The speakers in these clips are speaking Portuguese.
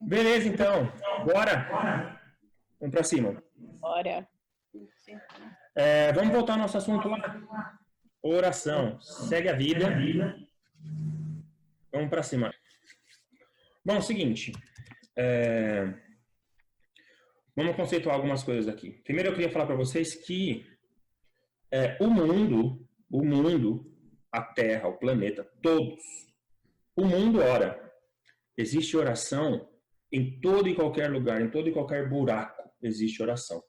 Beleza, então. Bora. Vamos pra cima. Bora. Vamos voltar ao nosso assunto lá. Oração. Segue a vida. Vamos pra cima. Bom, é o seguinte. Vamos conceituar algumas coisas aqui. Primeiro eu queria falar para vocês que o mundo, a Terra, o planeta, todos, o mundo ora. Existe oração em todo e qualquer lugar, em todo e qualquer buraco existe oração.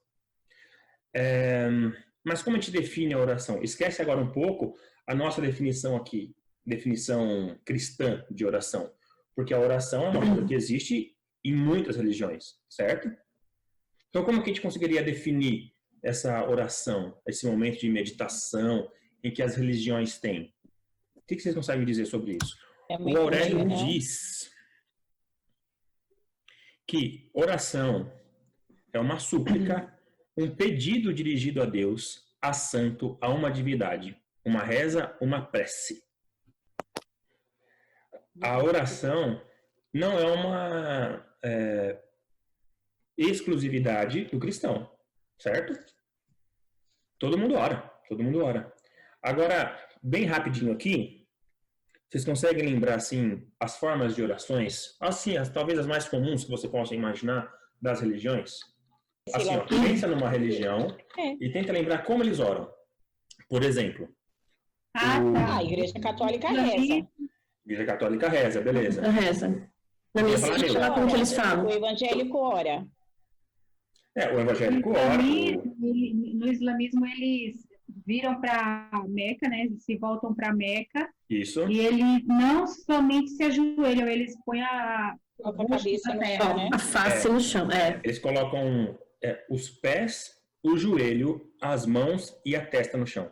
Mas como a gente define a oração? Esquece agora um pouco a nossa definição aqui, definição cristã de oração. Porque a oração é uma coisa que existe em muitas religiões, certo? Então, como que a gente conseguiria definir essa oração, esse momento de meditação em que as religiões têm? O que vocês conseguem dizer sobre isso? O Aurélio diz que oração é uma súplica, um pedido dirigido a Deus, a santo, a uma divindade, uma reza, uma prece. A oração não é uma exclusividade do cristão, certo? Todo mundo ora, todo mundo ora. Agora, bem rapidinho aqui, vocês conseguem lembrar, assim, as formas de orações? Assim, talvez as mais comuns que você possa imaginar das religiões? Assim, ó, pensa numa religião e tenta lembrar como eles oram. Por exemplo... A Igreja Católica reza. Igreja Católica reza, beleza. Reza. Na missa, como que eles falam? O evangélico ora. O evangélico ora. No islamismo, eles viram para Meca, né? Eles se voltam para Meca. Isso. E eles não somente se ajoelham, eles põem a cabeça no chão, né? A face no chão, Eles colocam os pés, o joelho, as mãos e a testa no chão.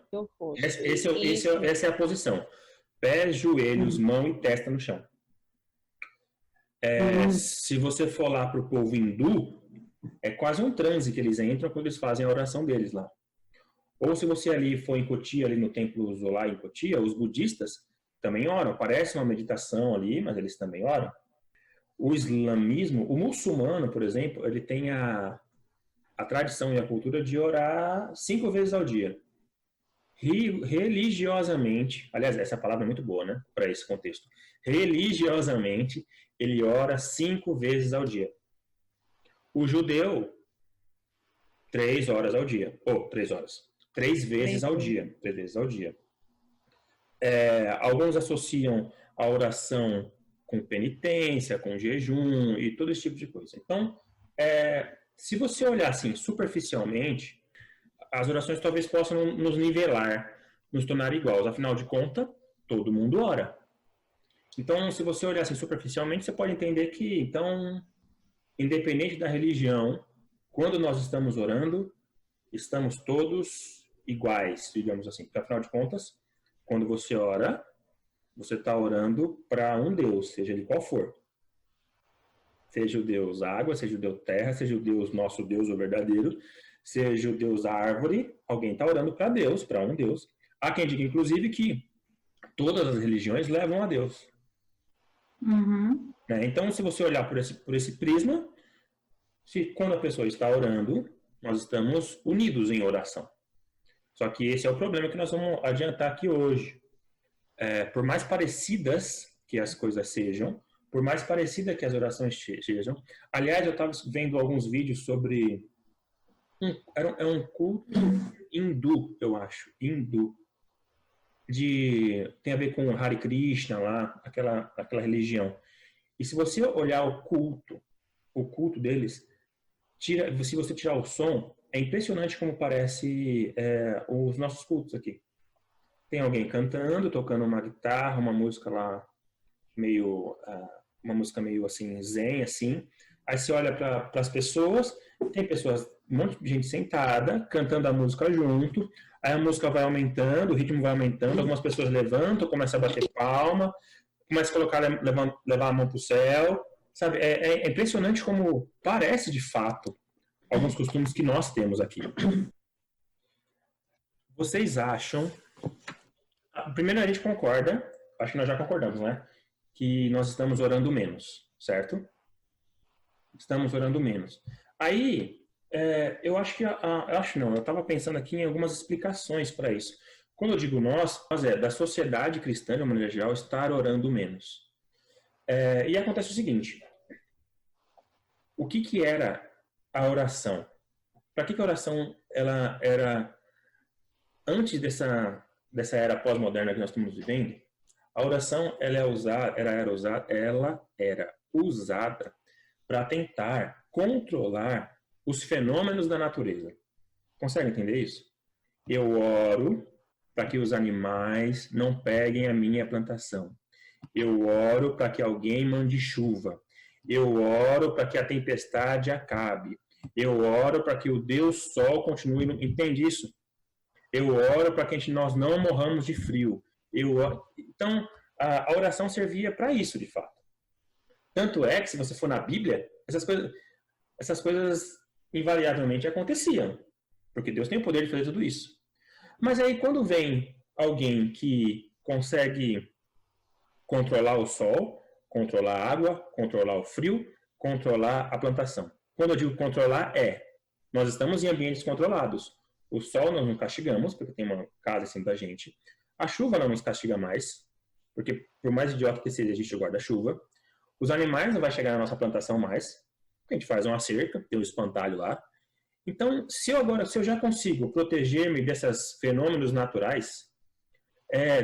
Essa é a posição. Pés, joelhos, mão e testa no chão. Se você for lá para o povo hindu, é quase um transe que eles entram quando eles fazem a oração deles lá. Ou se você ali for em Cotia, ali no templo Zola em Cotia, os budistas também oram. Parece uma meditação ali, mas eles também oram. O islamismo, o muçulmano, por exemplo, ele tem a tradição e a cultura de orar 5 vezes ao dia. Religiosamente, aliás, essa palavra é muito boa, né, para esse contexto. Religiosamente, ele ora 5 vezes ao dia. O judeu, 3 horas ao dia. 3 horas. 3 vezes ao dia. 3 vezes ao dia. Alguns associam a oração com penitência, com jejum e todo esse tipo de coisa. Então, se você olhar assim superficialmente, as orações talvez possam nos nivelar, nos tornar iguais. Afinal de contas, todo mundo ora. Então, se você olhar assim superficialmente, você pode entender que, então, independente da religião, quando nós estamos orando, estamos todos iguais, digamos assim. Porque, afinal de contas, quando você ora, você está orando para um Deus, seja ele qual for. Seja o Deus água, seja o Deus terra, seja o Deus nosso Deus, o verdadeiro, seja o Deus árvore, alguém está orando para Deus, para um Deus. Há quem diga, inclusive, que todas as religiões levam a Deus. Uhum. Então, se você olhar por esse prisma, quando a pessoa está orando, nós estamos unidos em oração. Só que esse é o problema que nós vamos adiantar aqui hoje. Por mais parecidas que as coisas sejam, por mais parecida que as orações sejam. Aliás, eu estava vendo alguns vídeos sobre... É um culto hindu, eu acho. Hindu. Tem a ver com Hare Krishna lá, aquela religião. E se você olhar o culto deles, se você tirar o som, é impressionante como parece os nossos cultos aqui. Tem alguém cantando, tocando uma guitarra, uma música lá, uma música meio assim, zen, assim. Aí você olha para as pessoas, tem pessoas, um monte de gente sentada, cantando a música junto, aí a música vai aumentando, o ritmo vai aumentando, algumas pessoas levantam, começam a bater palma, começam a levar a mão para o céu, sabe? É impressionante como parece, de fato, alguns costumes que nós temos aqui. Vocês acham... Primeiro a gente concorda, acho que nós já concordamos, né? Que nós estamos orando menos, certo? Estamos orando menos. Aí, eu acho que, eu estava pensando aqui em algumas explicações para isso. Quando eu digo nós é da sociedade cristã, de uma maneira geral, estar orando menos. E acontece o seguinte, o que era a oração? Para que a oração ela era, antes dessa era pós-moderna que nós estamos vivendo, a oração ela era usada para tentar controlar os fenômenos da natureza. Consegue entender isso? Eu oro para que os animais não peguem a minha plantação. Eu oro para que alguém mande chuva. Eu oro para que a tempestade acabe. Eu oro para que o Deus Sol continue. Entende isso? Eu oro para que nós não morramos de frio. Então, a oração servia para isso, de fato. Tanto é que, se você for na Bíblia, essas coisas invariavelmente aconteciam. Porque Deus tem o poder de fazer tudo isso. Mas aí, quando vem alguém que consegue controlar o sol, controlar a água, controlar o frio, controlar a plantação. Quando eu digo controlar, nós estamos em ambientes controlados. O sol nós não castigamos, porque tem uma casa em cima da gente. A chuva não nos castiga mais, porque por mais idiota que seja, existe o guarda-chuva. Os animais não vai chegar na nossa plantação mais, porque a gente faz uma cerca, tem um espantalho lá. Então, se eu já consigo proteger-me desses fenômenos naturais,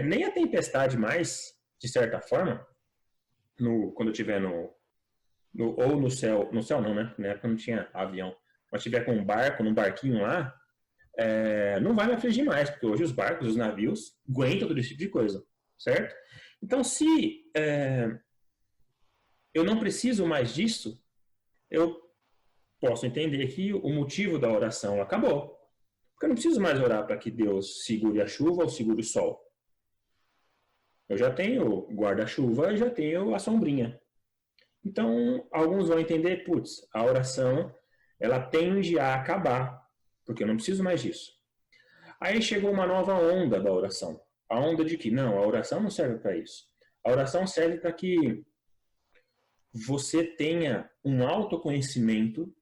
nem a tempestade mais, de certa forma, quando eu estiver ou no céu não, né? Na época não tinha avião. Mas estiver com um barco, num barquinho lá, não vai me afligir mais, porque hoje os barcos, os navios, aguentam todo esse tipo de coisa, certo? Então, se eu não preciso mais disso, eu posso entender que o motivo da oração acabou. Porque eu não preciso mais orar para que Deus segure a chuva ou segure o sol. Eu já tenho guarda-chuva e já tenho a sombrinha. Então, alguns vão entender, a oração, ela tende a acabar, porque eu não preciso mais disso. Aí chegou uma nova onda da oração. A onda de que, não, a oração não serve para isso. A oração serve para que você tenha um autoconhecimento.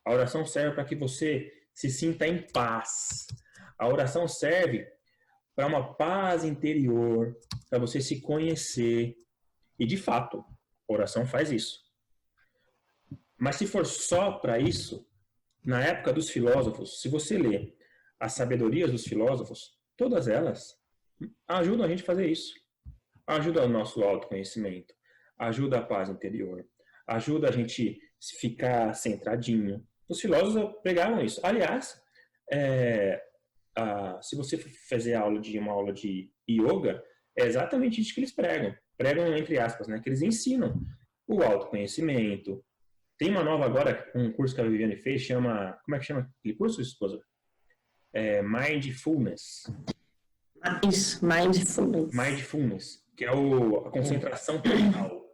A oração serve para que você se sinta em paz. A oração serve para uma paz interior, para você se conhecer. E, de fato, a oração faz isso. Mas se for só para isso, na época dos filósofos, se você ler as sabedorias dos filósofos, todas elas ajudam a gente a fazer isso. Ajuda o nosso autoconhecimento, ajuda a paz interior, ajuda a gente ficar centradinho. Os filósofos pregavam isso. Aliás, se você fizer uma aula de yoga, é exatamente isso que eles pregam. Pregam entre aspas, né? Que eles ensinam o autoconhecimento. Tem uma nova agora, um curso que a Viviane fez, chama... Como é que chama aquele curso, esposa? Mindfulness. Isso, mindfulness. Mindfulness, que é a concentração total.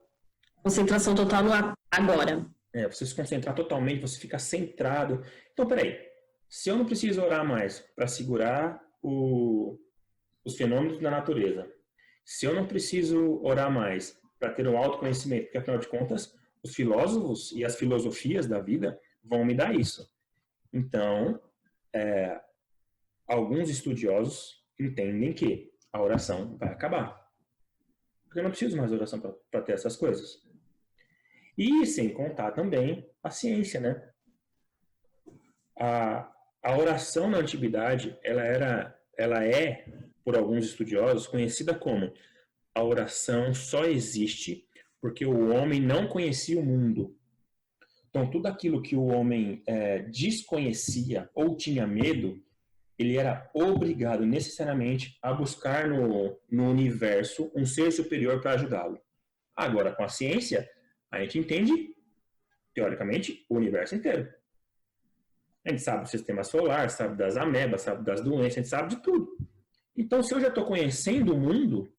Concentração total no agora. Você se concentrar totalmente, você fica centrado. Então, peraí. Se eu não preciso orar mais para segurar os fenômenos da natureza, se eu não preciso orar mais para ter o autoconhecimento, porque afinal de contas, os filósofos e as filosofias da vida vão me dar isso. Então, alguns estudiosos entendem que a oração vai acabar. Porque eu não preciso mais de oração para ter essas coisas. E sem contar também a ciência, né? A oração na antiguidade, ela é, por alguns estudiosos, conhecida como a oração só existe porque o homem não conhecia o mundo. Então, tudo aquilo que o homem desconhecia ou tinha medo, ele era obrigado necessariamente a buscar no universo um ser superior para ajudá-lo. Agora, com a ciência, a gente entende, teoricamente, o universo inteiro. A gente sabe do sistema solar, sabe das amebas, sabe das doenças, a gente sabe de tudo. Então, se eu já estou conhecendo o mundo,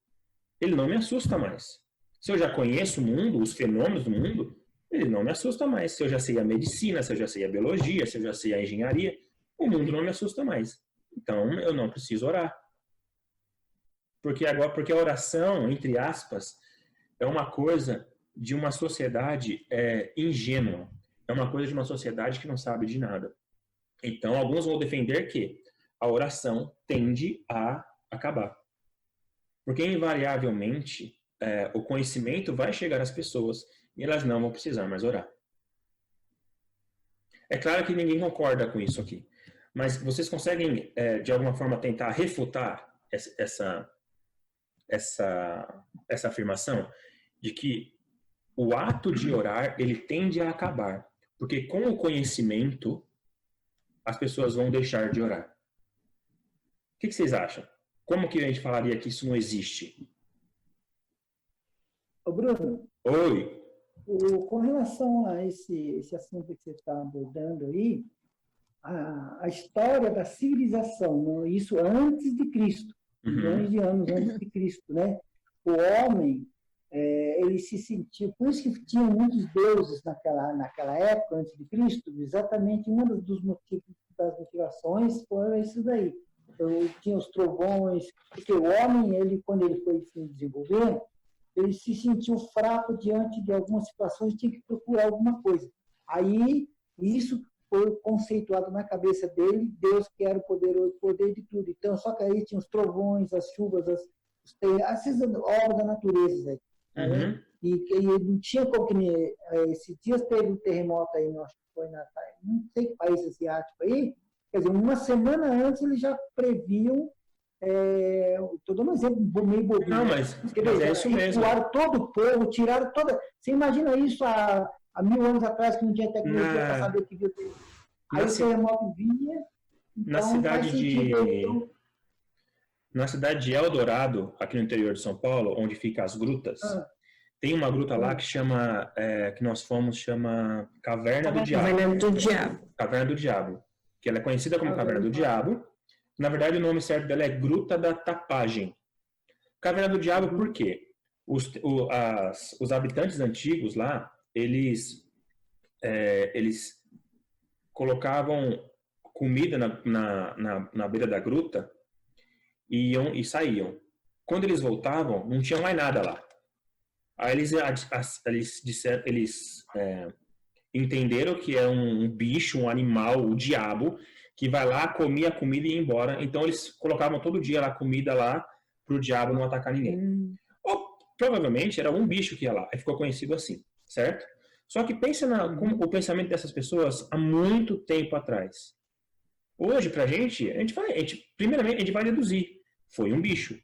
ele não me assusta mais. Se eu já conheço o mundo, os fenômenos do mundo, ele não me assusta mais. Se eu já sei a medicina, se eu já sei a biologia, se eu já sei a engenharia, o mundo não me assusta mais. Então, eu não preciso orar. Porque a oração, entre aspas, é uma coisa de uma sociedade ingênua. É uma coisa de uma sociedade que não sabe de nada. Então, alguns vão defender que a oração tende a acabar. Porque, invariavelmente, o conhecimento vai chegar às pessoas e elas não vão precisar mais orar. É claro que ninguém concorda com isso aqui. Mas vocês conseguem, de alguma forma, tentar refutar essa afirmação de que o ato de orar, ele tende a acabar. Porque com o conhecimento, as pessoas vão deixar de orar. O que vocês acham? Como que a gente falaria que isso não existe? Ô Bruno, Oi. com relação a esse assunto que você está abordando aí, a história da civilização, isso antes de Cristo, milhões de anos antes de Cristo, né? O homem, ele se sentiu, por isso que tinha muitos deuses naquela época, antes de Cristo, exatamente das motivações foi isso daí. Então, tinha os trovões, porque o homem, quando ele foi se desenvolvendo, ele se sentiu fraco diante de algumas situações e tinha que procurar alguma coisa. Aí, isso foi conceituado na cabeça dele, Deus que era o poder de tudo. Então, só que aí tinha os trovões, as chuvas, essas obras da natureza. Né? E não tinha como que... Esses dias teve um terremoto aí, acho que foi não sei que país asiático aí, quer dizer, uma semana antes eles já previam, estou dando um exemplo meio bobinho. Não, mas é isso mesmo. Tiraram todo o povo, tiraram toda... Você imagina isso há 1000 anos atrás, que não tinha tecnologia para saber que viu. Aí o terremoto vinha... Então, na cidade de Eldorado, aqui no interior de São Paulo, onde ficam as grutas, tem uma gruta lá que chama Caverna do Diabo. Caverna do Diabo. Caverna do Diabo. Que ela é conhecida como Caverna do Diabo. Na verdade, o nome certo dela é Gruta da Tapagem. Caverna do Diabo por quê? Os habitantes antigos lá, eles colocavam comida na beira da gruta e iam e saíam. Quando eles voltavam, não tinha mais nada lá. Aí eles entenderam que é um bicho, um animal, o diabo, que vai lá, comia a comida e ia embora. Então eles colocavam todo dia lá comida lá para o diabo não atacar ninguém. Ou provavelmente era um bicho que ia lá. Aí ficou conhecido assim, certo? Só que pensa o pensamento dessas pessoas há muito tempo atrás. Hoje, pra gente, primeiramente, a gente vai deduzir. Foi um bicho.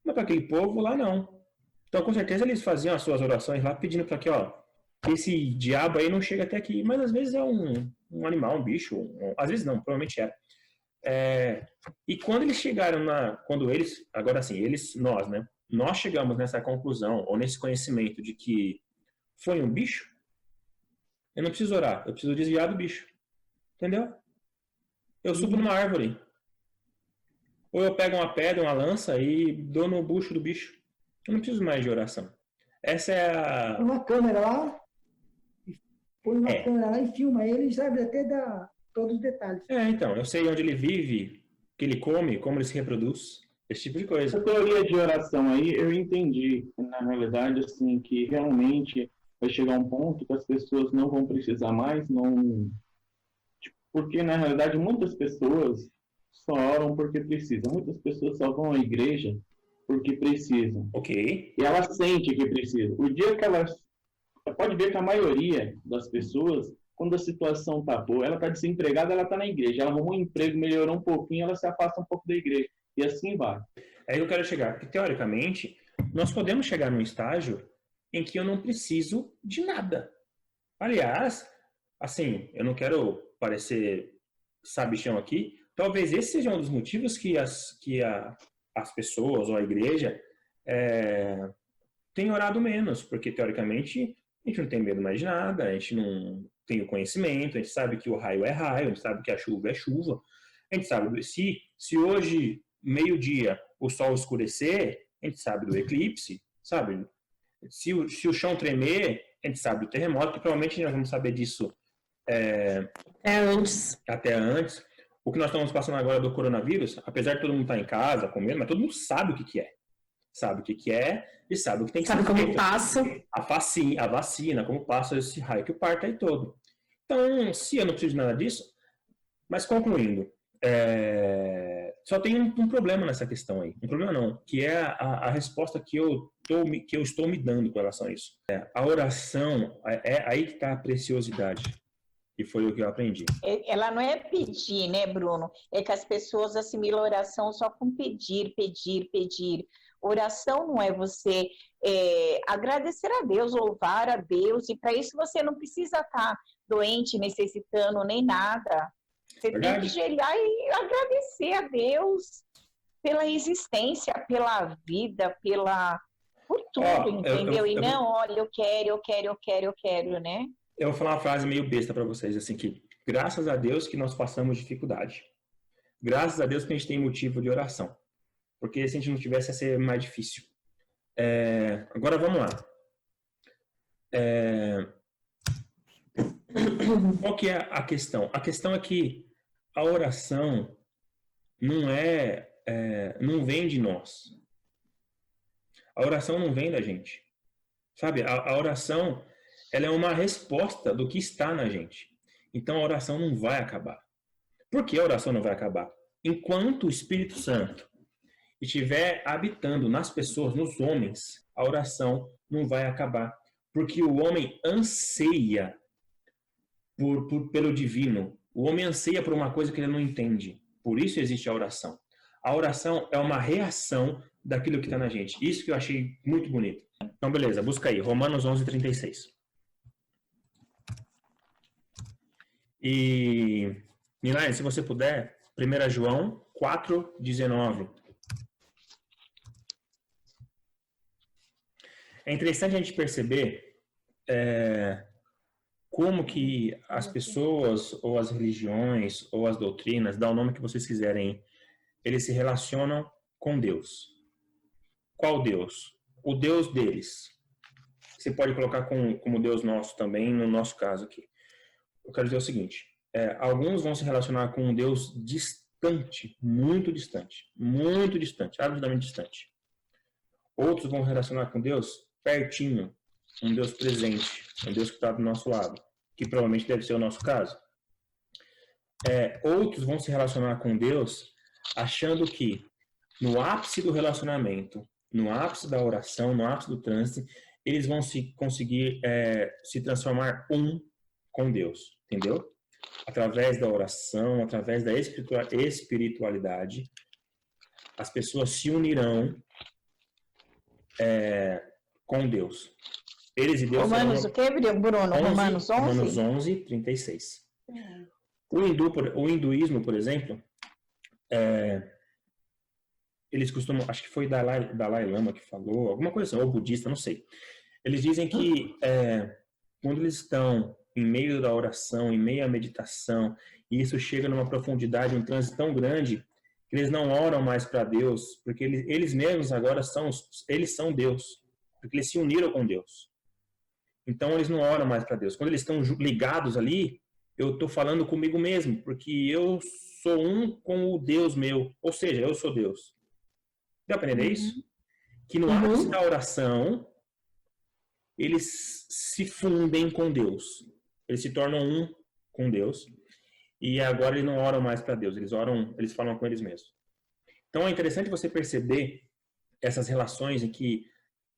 Mas para aquele povo lá, não. Então, com certeza, eles faziam as suas orações lá, pedindo para que esse diabo aí não chegue até aqui. Mas, às vezes, é um animal, um bicho. Às vezes, não, provavelmente era. E quando eles chegaram agora sim, nós, né? Nós chegamos nessa conclusão, ou nesse conhecimento de que foi um bicho, eu não preciso orar, eu preciso desviar do bicho. Entendeu? Eu subo numa árvore. Ou eu pego uma pedra, uma lança e dou no bucho do bicho. Eu não preciso mais de oração. Essa é Põe uma câmera lá, e filma ele e sabe até dar todos os detalhes. Então, eu sei onde ele vive, o que ele come, como ele se reproduz, esse tipo de coisa. A teoria de oração aí, eu entendi, na realidade, assim, que realmente vai chegar um ponto que as pessoas não vão precisar mais, porque, na realidade, muitas pessoas só oram porque precisam. Muitas pessoas só vão à igreja porque precisam. Ok. E elas sentem que precisam. O dia que elas... Pode ver que a maioria das pessoas, quando a situação está boa, ela está desempregada, ela está na igreja. Ela arrumou um emprego, melhorou um pouquinho, ela se afasta um pouco da igreja. E assim vai. É aí que eu quero chegar. Porque, teoricamente, nós podemos chegar num estágio em que eu não preciso de nada. Aliás, assim, eu não quero parecer sabichão aqui, talvez esse seja um dos motivos que as pessoas ou a igreja têm orado menos, porque teoricamente a gente não tem medo mais de nada, a gente não tem o conhecimento, a gente sabe que o raio é raio, a gente sabe que a chuva é chuva, a gente sabe se hoje, meio-dia, o sol escurecer, a gente sabe do eclipse, sabe? Se o chão tremer, a gente sabe do terremoto, que provavelmente nós vamos saber disso até antes. O que nós estamos passando agora do coronavírus, apesar de todo mundo estar em casa, comendo, mas todo mundo sabe o que é. sabe o que é e sabe o que tem que Sabe ser como feito. passa? A vacina, como passa esse raio que o parto aí todo. Então, se eu não preciso de nada disso, mas concluindo, só tem um problema nessa questão aí. Um problema não, que é a resposta que eu estou me dando com relação a isso. A oração, é aí que está a preciosidade. E foi o que eu aprendi. Ela não é pedir, né, Bruno? É que as pessoas assimilam a oração só com pedir, pedir, pedir. Oração não é você agradecer a Deus, louvar a Deus, e para isso você não precisa estar doente, necessitando, nem nada. Você tem que gerar e agradecer a Deus pela existência, pela vida, por tudo, entendeu? E não, olha, eu quero, né? Eu vou falar uma frase meio besta para vocês, assim, que graças a Deus que nós passamos dificuldade. Graças a Deus que a gente tem motivo de oração. Porque se a gente não tivesse, ia ser mais difícil. Agora vamos lá. Qual que é a questão? A questão é que a oração não vem de nós. A oração não vem da gente. Sabe? A oração, ela é uma resposta do que está na gente. Então a oração não vai acabar. Por que a oração não vai acabar? Enquanto o Espírito Santo estiver habitando nas pessoas, nos homens, a oração não vai acabar. Porque o homem anseia pelo divino. O homem anseia por uma coisa que ele não entende. Por isso existe a oração. A oração é uma reação daquilo que está na gente. Isso que eu achei muito bonito. Então, beleza, busca aí. Romanos 11:36. E, Nilane, se você puder, 1 João 4:19. É interessante a gente perceber como que as pessoas, ou as religiões, ou as doutrinas, dá o nome que vocês quiserem, eles se relacionam com Deus. Qual Deus? O Deus deles. Você pode colocar como Deus nosso também, no nosso caso aqui. Eu quero dizer o seguinte, alguns vão se relacionar com um Deus distante, muito distante, absolutamente distante. Outros vão relacionar com Deus pertinho, um Deus presente, um Deus que está do nosso lado, que provavelmente deve ser o nosso caso. Outros vão se relacionar com Deus achando que no ápice do relacionamento, no ápice da oração, no ápice do trânsito, eles vão conseguir se transformar com Deus, entendeu? Através da oração, através da espiritualidade, as pessoas se unirão com Deus. Eles e Deus Romanos, o que, Bruno? Romanos 11? Romanos 11:36. O hinduísmo, por exemplo, eles costumam, acho que foi Dalai Lama que falou, alguma coisa assim, ou budista, não sei. Eles dizem que quando eles estão em meio da oração, em meio à meditação, e isso chega numa profundidade, um trânsito tão grande, que eles não oram mais para Deus, porque eles mesmos agora eles são Deus, porque eles se uniram com Deus. Então eles não oram mais para Deus. Quando eles estão ligados ali, eu estou falando comigo mesmo, porque eu sou um com o Deus meu, ou seja, eu sou Deus. Deu para entender isso? Que no ápice da oração, eles se fundem com Deus. Eles se tornam um com Deus. E agora eles não oram mais para Deus. Eles falam com eles mesmos. Então é interessante você perceber essas relações em que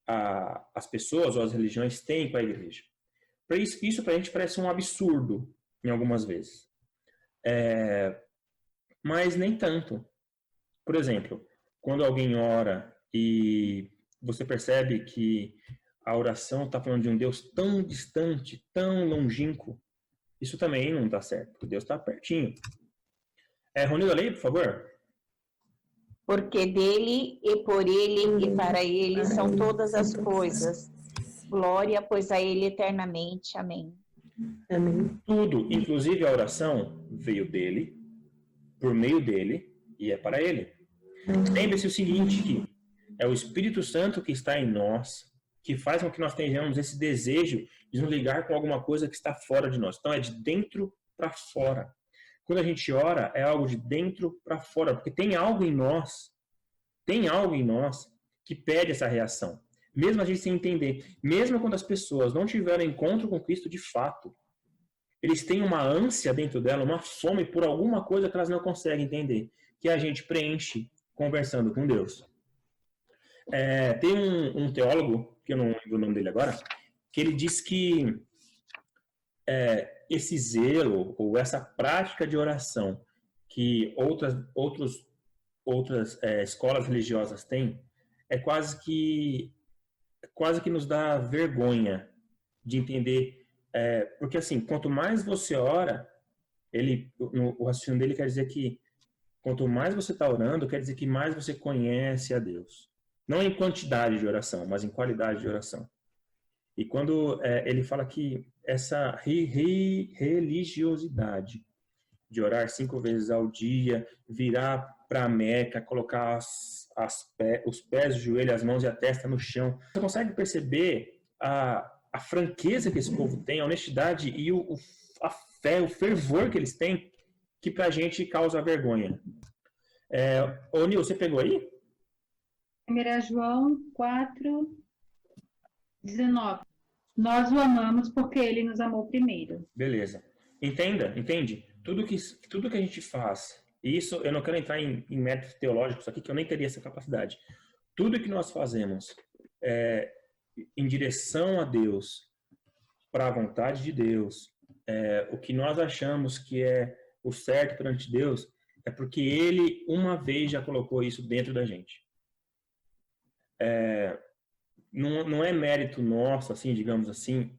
as pessoas ou as religiões têm com a igreja. Isso para a gente parece um absurdo em algumas vezes. Mas nem tanto. Por exemplo, quando alguém ora e você percebe que a oração está falando de um Deus tão distante, tão longínquo, isso também não está certo, porque Deus está pertinho. Ronilda, leia, por favor. Porque dele, e por ele, e para ele são todas as coisas. Glória, pois a ele eternamente. Amém. Amém. Tudo, inclusive a oração, veio dele, por meio dele, e é para ele. Lembre-se o seguinte, que é o Espírito Santo que está em nós, que faz com que nós tenhamos esse desejo de nos ligar com alguma coisa que está fora de nós. Então, é de dentro para fora. Quando a gente ora, é algo de dentro para fora, porque tem algo em nós que pede essa reação. Mesmo a gente sem entender. Mesmo quando as pessoas não tiveram encontro com Cristo de fato, eles têm uma ânsia dentro dela, uma fome por alguma coisa que elas não conseguem entender, que a gente preenche conversando com Deus. Tem um teólogo, que eu não lembro o nome dele agora, que ele diz que esse zelo ou essa prática de oração que outras escolas religiosas têm é quase que nos dá vergonha de entender, porque assim, quanto mais você ora, o raciocínio dele quer dizer que quanto mais você está orando, quer dizer que mais você conhece a Deus. Não em quantidade de oração, mas em qualidade de oração. E quando ele fala que essa religiosidade de orar 5 vezes ao dia, virar para a Meca, colocar os pés, o joelho, as mãos e a testa no chão, você consegue perceber a franqueza que esse povo tem, a honestidade e a fé, o fervor que eles têm, que para a gente causa vergonha. Ô, Nil, você pegou aí? 1 João 4:19. Nós o amamos porque ele nos amou primeiro. Beleza. Entende? Tudo que a gente faz, e isso eu não quero entrar em méritos teológicos aqui, que eu nem teria essa capacidade. Tudo que nós fazemos em direção a Deus, para a vontade de Deus, o que nós achamos que é o certo perante Deus, é porque Ele uma vez já colocou isso dentro da gente. Não é mérito nosso, assim, digamos assim,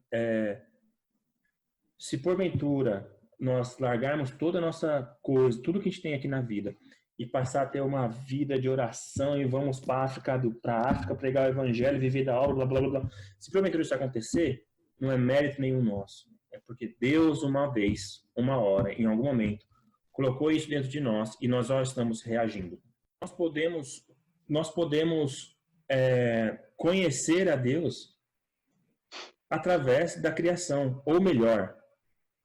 se porventura nós largarmos toda a nossa coisa, tudo que a gente tem aqui na vida, e passar a ter uma vida de oração e vamos para a África pregar o evangelho, viver da aula, blá, blá, blá, blá. Se porventura isso acontecer, não é mérito nenhum nosso. É porque Deus, uma vez, uma hora, em algum momento, colocou isso dentro de nós e nós já estamos reagindo. Nós podemos conhecer a Deus através da criação, ou melhor,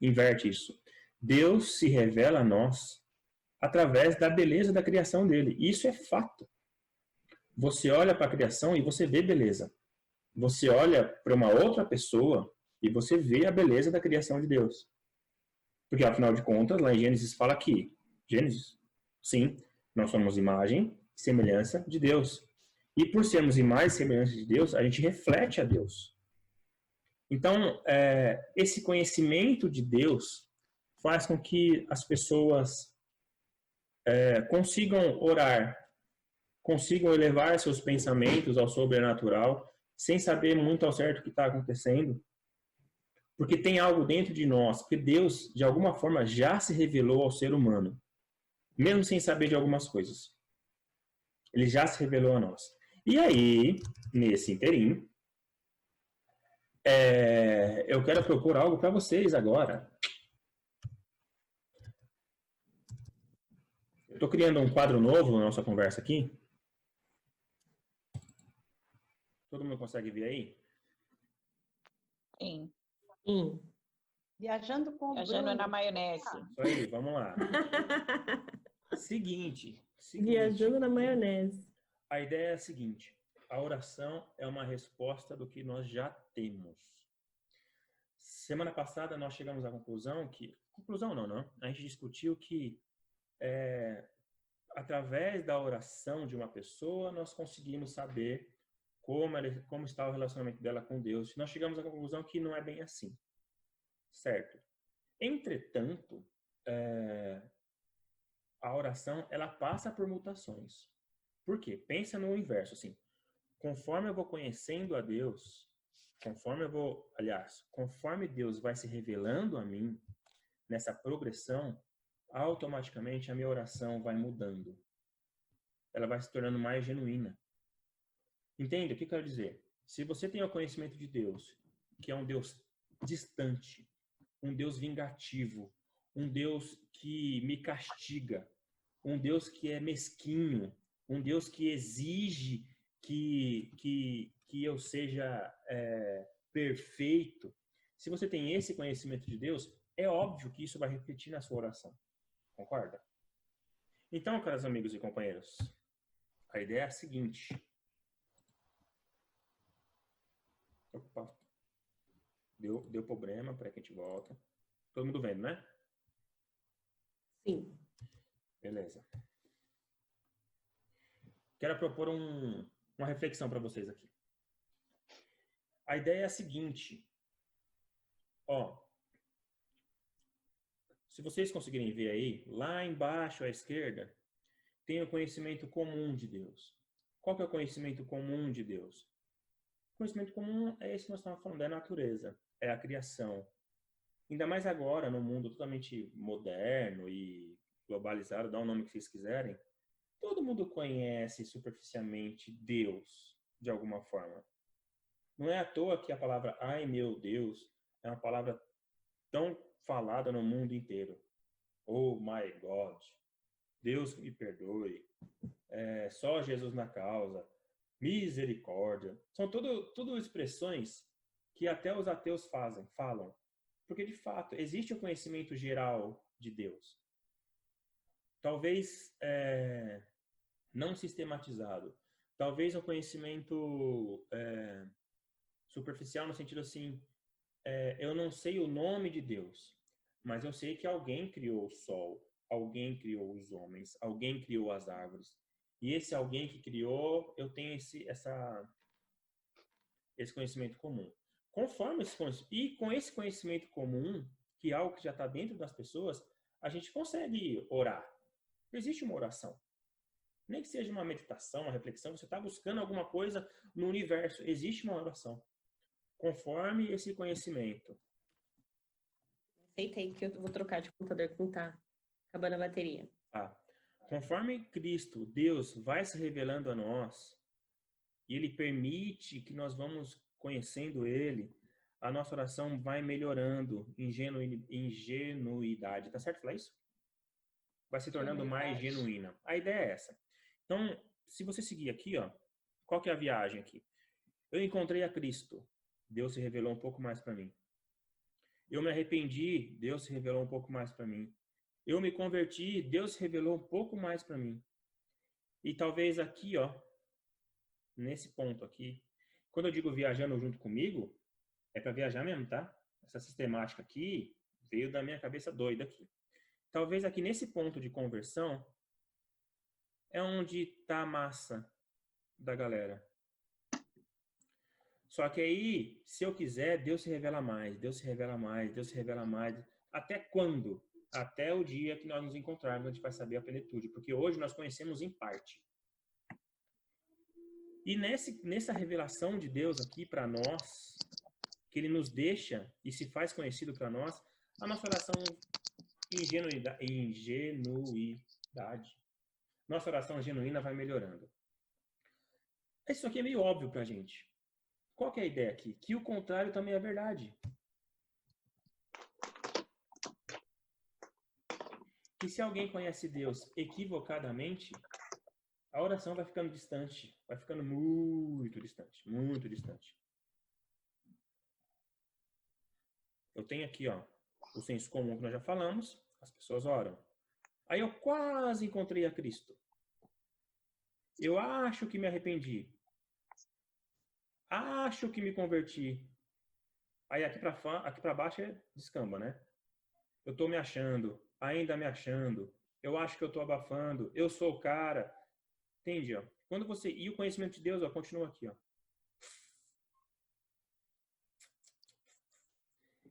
inverte isso. Deus se revela a nós através da beleza da criação dele. Isso é fato. Você olha para a criação e você vê beleza. Você olha para uma outra pessoa e você vê a beleza da criação de Deus. Porque, afinal de contas, lá em Gênesis fala que, sim, nós somos imagem e semelhança de Deus. E por sermos imagem e semelhança de Deus, a gente reflete a Deus. Então, esse conhecimento de Deus faz com que as pessoas consigam orar, consigam elevar seus pensamentos ao sobrenatural, sem saber muito ao certo o que está acontecendo, porque tem algo dentro de nós, porque Deus, de alguma forma, já se revelou ao ser humano, mesmo sem saber de algumas coisas. Ele já se revelou a nós. E aí, nesse inteirinho, eu quero propor algo para vocês agora. Eu estou criando um quadro novo na nossa conversa aqui. Todo mundo consegue ver aí? Sim. Viajando com o Viajando Bruno. na maionese. Isso aí, vamos lá. Seguinte. Viajando na maionese. A ideia é a seguinte: a oração é uma resposta do que nós já temos. Semana passada nós chegamos à conclusão que... Conclusão não. A gente discutiu que através da oração de uma pessoa nós conseguimos saber como está o relacionamento dela com Deus. Nós chegamos à conclusão que não é bem assim. Certo? Entretanto, a oração ela passa por mutações. Por quê? Pensa no inverso, assim. Conforme eu vou conhecendo a Deus, conforme Deus vai se revelando a mim, nessa progressão, automaticamente a minha oração vai mudando. Ela vai se tornando mais genuína. Entende? O que eu quero dizer? Se você tem o conhecimento de Deus, que é um Deus distante, um Deus vingativo, um Deus que me castiga, um Deus que é mesquinho, um Deus que exige que eu seja perfeito. Se você tem esse conhecimento de Deus, é óbvio que isso vai refletir na sua oração. Concorda? Então, caros amigos e companheiros, a ideia é a seguinte: Opa. Deu problema, peraí que a gente volta. Todo mundo vendo, né? Sim. Beleza. Quero propor uma reflexão para vocês aqui. A ideia é a seguinte. Ó, se vocês conseguirem ver aí, lá embaixo à esquerda, tem o conhecimento comum de Deus. Qual que é o conhecimento comum de Deus? O conhecimento comum é esse que nós estamos falando, é a natureza, é a criação. Ainda mais agora, no mundo totalmente moderno e globalizado, dá o nome que vocês quiserem, todo mundo conhece superficialmente Deus, de alguma forma. Não é à toa que a palavra ai meu Deus é uma palavra tão falada no mundo inteiro. Oh my God, Deus que me perdoe, só Jesus na causa, misericórdia. São tudo expressões que até os ateus falam. Porque, de fato, existe o conhecimento geral de Deus. Talvez não sistematizado. Talvez um conhecimento superficial no sentido assim, eu não sei o nome de Deus, mas eu sei que alguém criou o sol, alguém criou os homens, alguém criou as árvores. E esse alguém que criou, eu tenho esse conhecimento comum. Conforme esse conhecimento, e com esse conhecimento comum, que é algo que já está dentro das pessoas, a gente consegue orar. Existe uma oração. Nem que seja uma meditação, uma reflexão, você está buscando alguma coisa no universo. Existe uma oração. Conforme esse conhecimento. Aceita aí que eu vou trocar de computador que não tá acabando a bateria. Conforme Cristo, Deus, vai se revelando a nós, e Ele permite que nós vamos conhecendo Ele, a nossa oração vai melhorando em genuidade. Tá certo falar isso? Vai se tornando mais genuína. A ideia é essa. Então, se você seguir aqui, ó, qual que é a viagem aqui? Eu encontrei a Cristo. Deus se revelou um pouco mais para mim. Eu me arrependi. Deus se revelou um pouco mais para mim. Eu me converti. Deus se revelou um pouco mais para mim. E talvez aqui, ó, nesse ponto aqui, quando eu digo viajando junto comigo, é para viajar mesmo, tá? Essa sistemática aqui veio da minha cabeça doida aqui. Talvez aqui nesse ponto de conversão é onde tá a massa da galera. Só que aí, se eu quiser, Deus se revela mais, Deus se revela mais, Deus se revela mais. Até quando? Até o dia que nós nos encontrarmos, a gente vai saber a plenitude. Porque hoje nós conhecemos em parte. E nessa revelação de Deus aqui para nós, que Ele nos deixa e se faz conhecido para nós, a nossa oração ingenuidade. Nossa oração genuína vai melhorando. Isso aqui é meio óbvio para a gente. Qual que é a ideia aqui? Que o contrário também é verdade. Que se alguém conhece Deus equivocadamente, a oração vai ficando distante. Vai ficando muito distante. Muito distante. Eu tenho aqui, ó, o senso comum que nós já falamos. As pessoas oram. Aí eu quase encontrei a Cristo. Eu acho que me arrependi. Acho que me converti. Aí aqui para baixo descamba, né? Eu tô me achando, ainda me achando. Eu acho que eu tô abafando. Eu sou o cara. Entende, ó? Quando você e o conhecimento de Deus, ó, continua aqui, ó.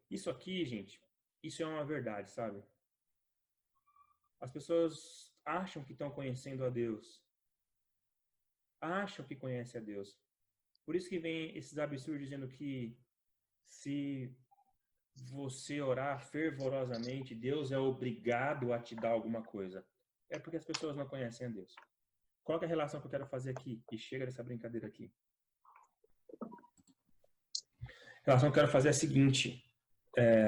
Isso aqui, gente, isso é uma verdade, sabe? As pessoas acham que estão conhecendo a Deus. Acham que conhecem a Deus. Por isso que vem esses absurdos dizendo que se você orar fervorosamente, Deus é obrigado a te dar alguma coisa. É porque as pessoas não conhecem a Deus. Qual que é a relação que eu quero fazer aqui? E chega dessa brincadeira aqui. A relação que eu quero fazer é a seguinte.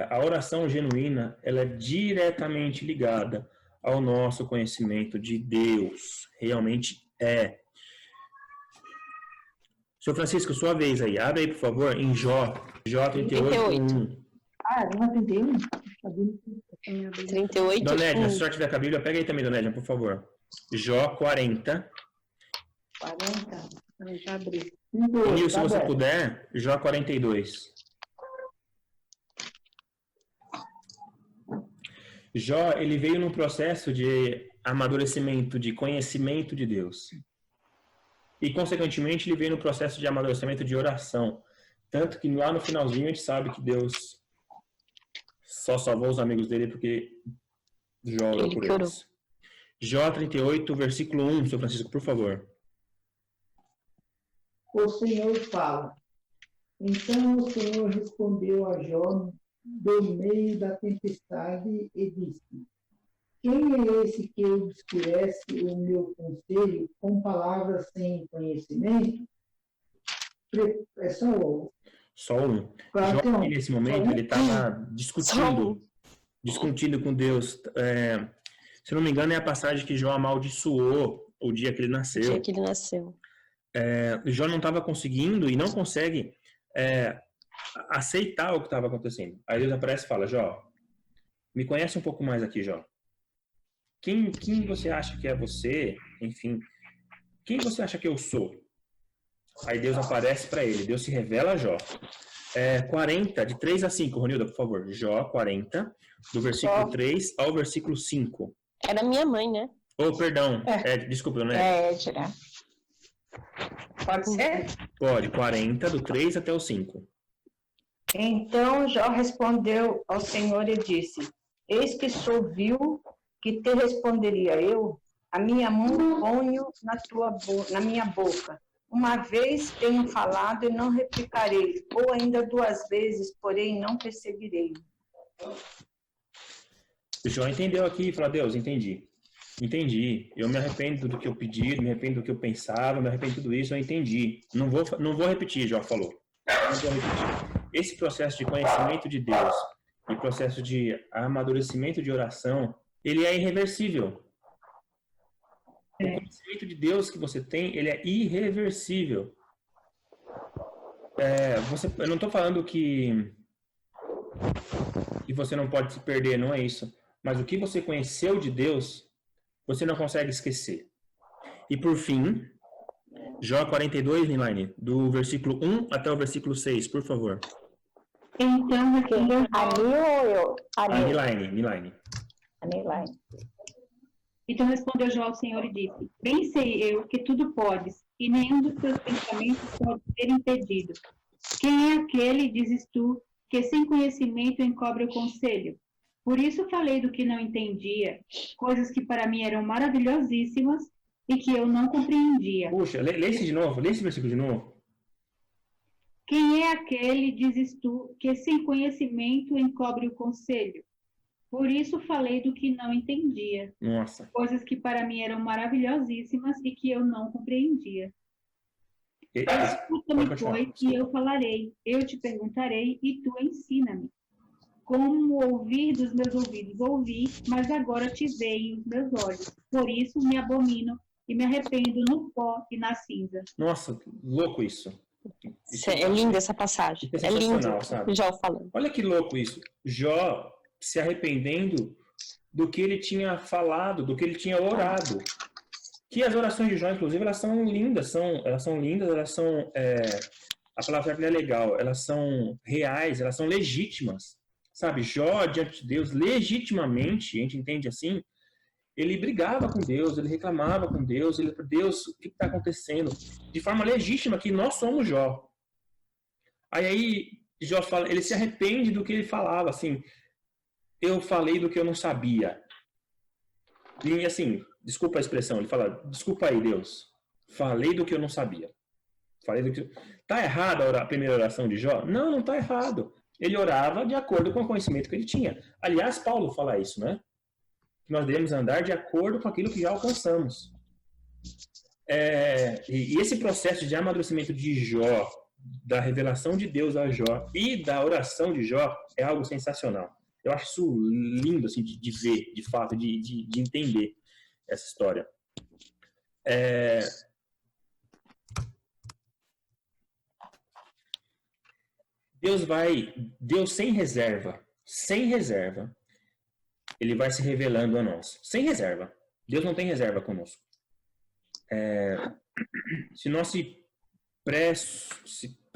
A oração genuína, ela é diretamente ligada ao nosso conhecimento de Deus. Realmente é. Senhor Francisco, sua vez aí. Abre aí, por favor, em Jó 38:1. Jó 31? 38. Dona Edna, se a senhora tiver com a Bíblia, pega aí também, Dona Edna, por favor. Jó 40. 40. Já abri. Nil, se Tá você bom. puder, Jó 42. Jó, ele veio num processo de amadurecimento, de conhecimento de Deus. E, consequentemente, ele veio no processo de amadurecimento de oração. Tanto que lá no finalzinho a gente sabe que Deus só salvou os amigos dele porque Jó orou Ele por que orou. eles. Jó 38, versículo 1, seu Francisco, por favor. O Senhor fala. Então o Senhor respondeu a Jó do meio da tempestade e disse: quem é esse que obscurece o meu conselho com palavras sem conhecimento? É Só um. quase Jó, um. nesse momento, ele estava discutindo com Deus. Se não me engano, é a passagem que Jó amaldiçoou o dia que ele O nasceu. dia que ele nasceu. Jó não estava conseguindo e não consegue aceitar o que estava acontecendo. Aí Deus aparece e fala: Jó, me conhece um pouco mais aqui, Jó. Quem você acha que é você? Enfim, quem você acha que eu sou? Aí Deus aparece para ele, Deus se revela a Jó. 40, de 3 a 5, Ronilda, por favor. Jó 40, do versículo 3 ao versículo 5. Era minha mãe, né? Oh, perdão. Desculpa, né? Edna. Pode ser? Pode, 40, do 3 até o 5. Então Jó respondeu ao Senhor e disse: eis que sou vil, que te responderia eu? A minha mão ponho na minha boca. Uma vez tenho falado e não replicarei, ou ainda 2 vezes, porém não perseguirei. Jó entendeu aqui e falou: Deus, entendi. Eu me arrependo do que eu pedi, me arrependo do que eu pensava, me arrependo de tudo isso, eu entendi. Não vou repetir, Jó falou. Não vou repetir. Esse processo de conhecimento de Deus e processo de amadurecimento de oração, ele é irreversível. O conhecimento de Deus que você tem, ele é irreversível. Eu não estou falando que você não pode se perder, não é isso. Mas o que você conheceu de Deus, você não consegue esquecer. E por fim, Jó 42, Nilaine, do versículo 1 até o versículo 6, por favor. Então respondeu Ali ou eu? Nilaine. Então respondeu Jó ao Senhor e disse: bem sei eu que tudo podes, e nenhum dos teus pensamentos pode ser impedido. Quem é aquele, dizes tu, que sem conhecimento encobre o conselho? Por isso falei do que não entendia, coisas que para mim eram maravilhosíssimas e que eu não compreendia. Puxa, lê esse de novo, lê esse versículo de novo. Quem é aquele, dizes tu, que sem conhecimento encobre o conselho? Por isso falei do que não entendia, Nossa. coisas que para mim eram maravilhosíssimas e que eu não compreendia. Escuta-me, pois, e eu falarei, eu te perguntarei e tu ensina-me. Como ouvir dos meus ouvidos ouvi, mas agora te veem os meus olhos. Por isso me abomino e me arrependo no pó e na cinza. Nossa, louco isso. É linda essa passagem. É É lindo. sensacional, sabe? Jó falando. Olha que louco isso. Jó se arrependendo do que ele tinha falado, do que ele tinha orado. Que as orações de Jó, inclusive, elas são lindas, a palavra certa é legal, elas são reais, elas são legítimas. Sabe, Jó, diante de Deus, legitimamente, a gente entende assim, ele brigava com Deus, ele reclamava com Deus, Deus, o que está acontecendo? De forma legítima, que nós somos Jó. Aí Jó fala, ele se arrepende do que ele falava, assim, eu falei do que eu não sabia. E assim, desculpa a expressão, ele fala, desculpa aí, Deus, falei do que eu não sabia. Tá errada a primeira oração de Jó? Não, não tá errado. Ele orava de acordo com o conhecimento que ele tinha. Aliás, Paulo fala isso, né? Que nós devemos andar de acordo com aquilo que já alcançamos. E esse processo de amadurecimento de Jó, da revelação de Deus a Jó e da oração de Jó é algo sensacional. Eu acho isso lindo assim, de ver, de fato, de entender essa história. Deus sem reserva, ele vai se revelando a nós. Sem reserva. Deus não tem reserva conosco. Se nós se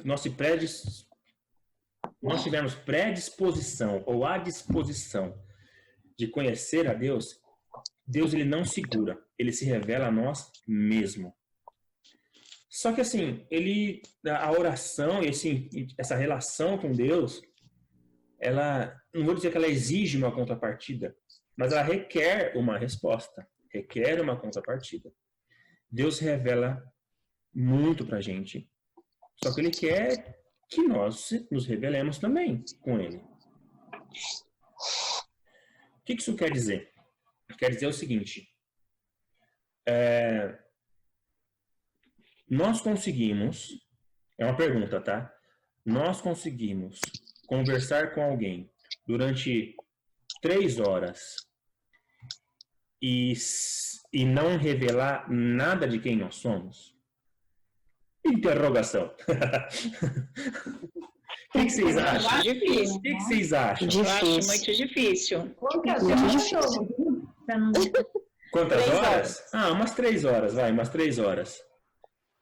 nós tivermos predisposição ou à disposição de conhecer a Deus, Deus ele não segura, ele se revela a nós mesmo. Só que assim, a oração e essa relação com Deus, ela, não vou dizer que ela exige uma contrapartida, mas ela requer uma resposta, requer uma contrapartida. Deus revela muito pra gente, só que ele quer que nós nos revelemos também com ele. O que isso quer dizer? Quer dizer o seguinte, nós conseguimos, é uma pergunta, tá? Nós conseguimos conversar com alguém durante 3 horas e não revelar nada de quem nós somos? Interrogação. O que vocês acham? Difícil. O que vocês acham? Eu acho muito difícil. Quantas horas? Umas 3 horas, vai, umas 3 horas.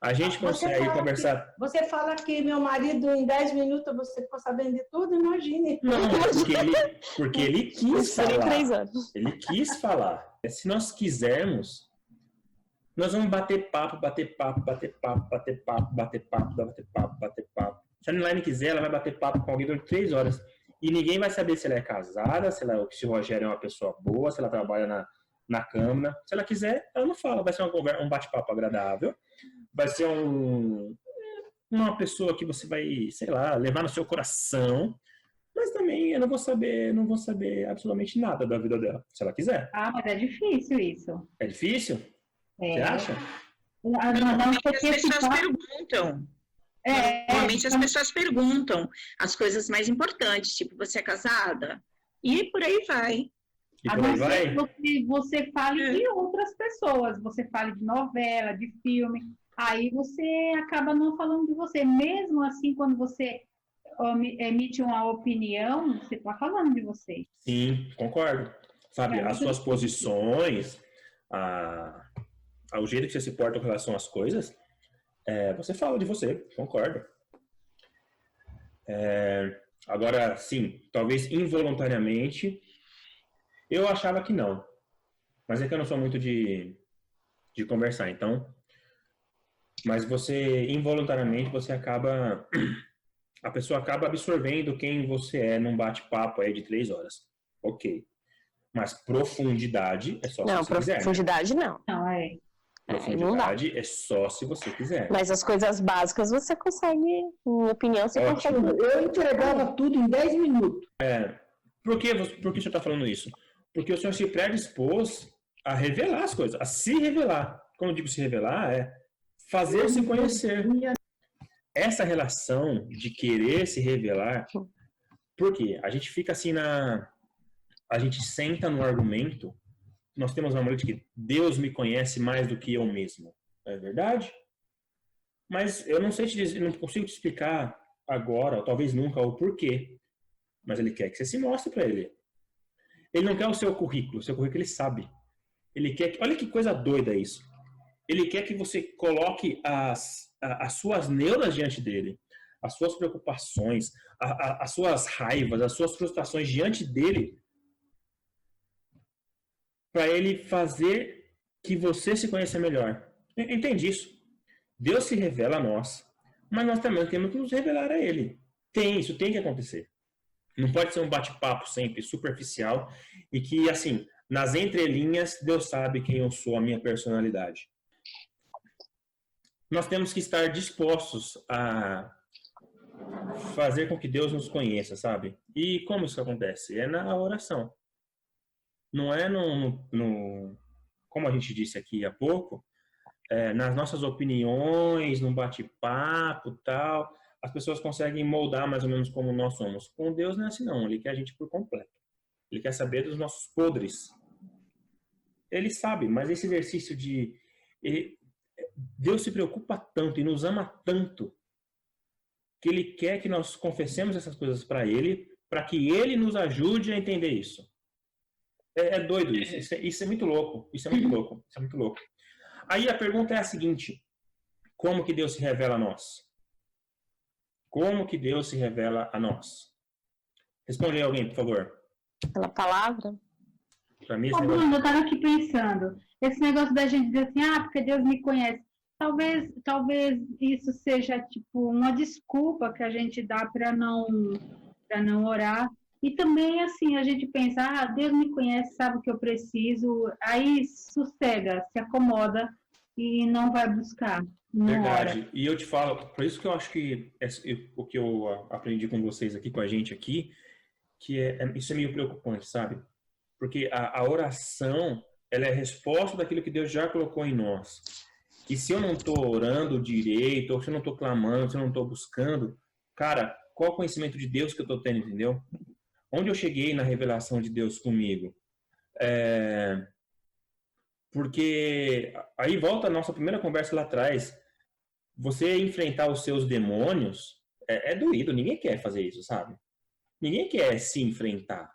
A gente consegue conversar. Você fala que meu marido, em 10 minutos, você ficou sabendo de tudo, imagine. Não, porque ele quis falar. 3 horas. Ele quis falar. Se nós quisermos, nós vamos bater papo. Se a Aniline quiser, ela vai bater papo com alguém durante 3 horas. E ninguém vai saber se ela é casada, se o Rogério é uma pessoa boa, se ela trabalha na Câmara. Se ela quiser, ela não fala. Vai ser um bate-papo agradável. Vai ser uma pessoa que você vai, sei lá, levar no seu coração. Mas também eu não vou saber absolutamente nada da vida dela, se ela quiser. Mas é difícil isso. É difícil? Você acha? Normalmente as pessoas perguntam. Normalmente as pessoas perguntam as coisas mais importantes, tipo, você é casada? E por aí vai. A não ser que você fale de outras pessoas, você fale de novela, de filme, aí você acaba não falando de você. Mesmo assim, quando você emite uma opinião, você está falando de você. Sim, concordo. Sabe, as suas posições, o jeito que você se porta com relação às coisas, você fala de você, concordo. Agora, sim, talvez involuntariamente, eu achava que não. Mas é que eu não sou muito de conversar, então. Mas você, involuntariamente, a pessoa acaba absorvendo quem você é num bate-papo aí de 3 horas. Ok. Mas profundidade é só se você quiser. Não, profundidade não. Profundidade é só se você quiser. Mas as coisas básicas você consegue, minha opinião, você consegue. Eu entregava tudo em 10 minutos. Por que o senhor está falando isso? Porque o senhor se predispôs a revelar as coisas, a se revelar. Quando eu digo se revelar, é fazer-se conhecer. Essa relação de querer se revelar, por quê? A gente fica assim a gente senta no argumento, nós temos uma maneira de que Deus me conhece mais do que eu mesmo. É verdade? Mas eu não sei te dizer, não consigo te explicar agora, ou talvez nunca, o porquê. Mas ele quer que você se mostre para ele. Ele não quer o seu currículo ele sabe. Ele quer que, olha que coisa doida isso. Ele quer que você coloque as suas neuras diante dele, as suas preocupações, as suas raivas, as suas frustrações diante dele, para ele fazer que você se conheça melhor. Entende isso? Deus se revela a nós, mas nós também temos que nos revelar a ele. Isso tem que acontecer. Não pode ser um bate-papo sempre superficial e que, assim, nas entrelinhas, Deus sabe quem eu sou, a minha personalidade. Nós temos que estar dispostos a fazer com que Deus nos conheça, sabe? E como isso acontece? É na oração. Não é como a gente disse aqui há pouco, nas nossas opiniões, num bate-papo e tal, as pessoas conseguem moldar mais ou menos como nós somos. Com Deus não é assim não, Ele quer a gente por completo. Ele quer saber dos nossos podres. Ele sabe, mas esse exercício Deus se preocupa tanto e nos ama tanto que Ele quer que nós confessemos essas coisas para Ele, para que Ele nos ajude a entender isso. É doido isso é muito louco. Isso é muito louco. Aí a pergunta é a seguinte: Como que Deus se revela a nós? Como que Deus se revela a nós? Responde aí alguém, por favor. Pela palavra. Para mim, esse Ô, negócio... Bruno, eu estava aqui pensando, esse negócio da gente dizer assim, porque Deus me conhece. Talvez isso seja tipo uma desculpa que a gente dá para não orar. E também, assim, a gente pensa, Deus me conhece, sabe o que eu preciso, aí sossega, se acomoda e não vai buscar, não Verdade. ora. E eu te falo, por isso que eu acho que o que eu aprendi com vocês aqui, com a gente aqui, que isso é meio preocupante, sabe? Porque a oração, ela é a resposta daquilo que Deus já colocou em nós. E se eu não estou orando direito, ou se eu não estou clamando, se eu não estou buscando, cara, qual o conhecimento de Deus que eu estou tendo, entendeu? Onde eu cheguei na revelação de Deus comigo? Porque aí volta a nossa primeira conversa lá atrás. Você enfrentar os seus demônios é doído, ninguém quer fazer isso, sabe? Ninguém quer se enfrentar.